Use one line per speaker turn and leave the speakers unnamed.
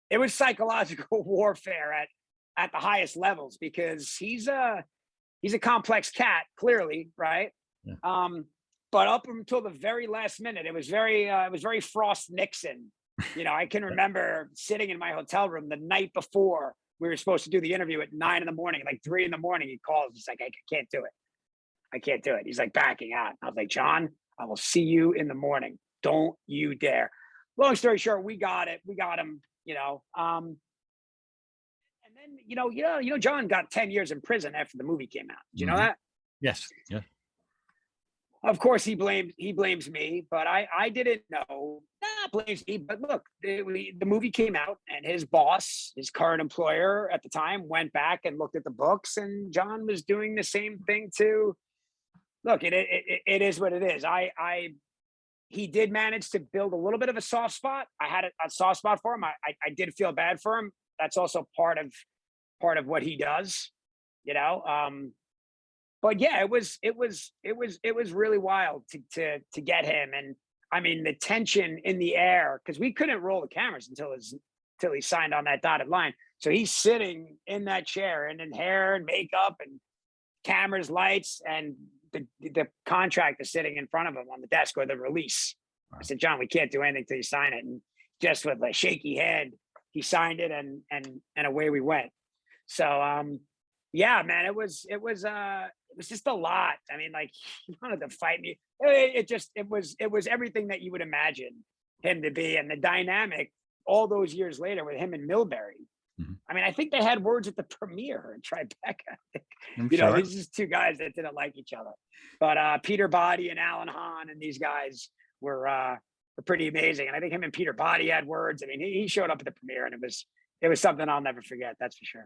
it was psychological warfare at the highest levels because he's a complex cat, clearly, right?
Yeah.
But up until the very last minute, it was very Frost Nixon. I can remember sitting in my hotel room the night before we were supposed to do the interview at 9 in the morning, like 3 in the morning. He calls. He's like, I can't do it. I can't do it. He's like backing out. I was like, John, I will see you in the morning. Don't you dare. Long story short, we got it. We got him. And then John got 10 years in prison after the movie came out. Do you know
Mhm.
that?
Yes. Yeah.
Of course, he blames me, but I didn't know. Not blames me, but look, the movie came out, and his boss, his current employer at the time, went back and looked at the books, and John was doing the same thing too. Look, it is what it is. He did manage to build a little bit of a soft spot. I had a soft spot for him. I did feel bad for him. That's also part of what he does, you know. But yeah, it was really wild to get him, and I mean the tension in the air because we couldn't roll the cameras until he signed on that dotted line. So he's sitting in that chair and in hair and makeup and cameras, lights, and the contract is sitting in front of him on the desk or the release. I
Wow.
said, John, we can't do anything till you sign it. And just with a shaky hand, he signed it and away we went. So yeah, man, it was just a lot. I mean, like he wanted to fight me. It was everything that you would imagine him to be. And the dynamic all those years later with him and Milbury.
Mhm.
I mean, I think they had words at the premiere in Tribeca.
I'm sure.
These are two guys that didn't like each other. But Peter Body and Alan Hahn and these guys were pretty amazing. And I think him and Peter Body had words. I mean, he showed up at the premiere, and it was something I'll never forget. That's for sure.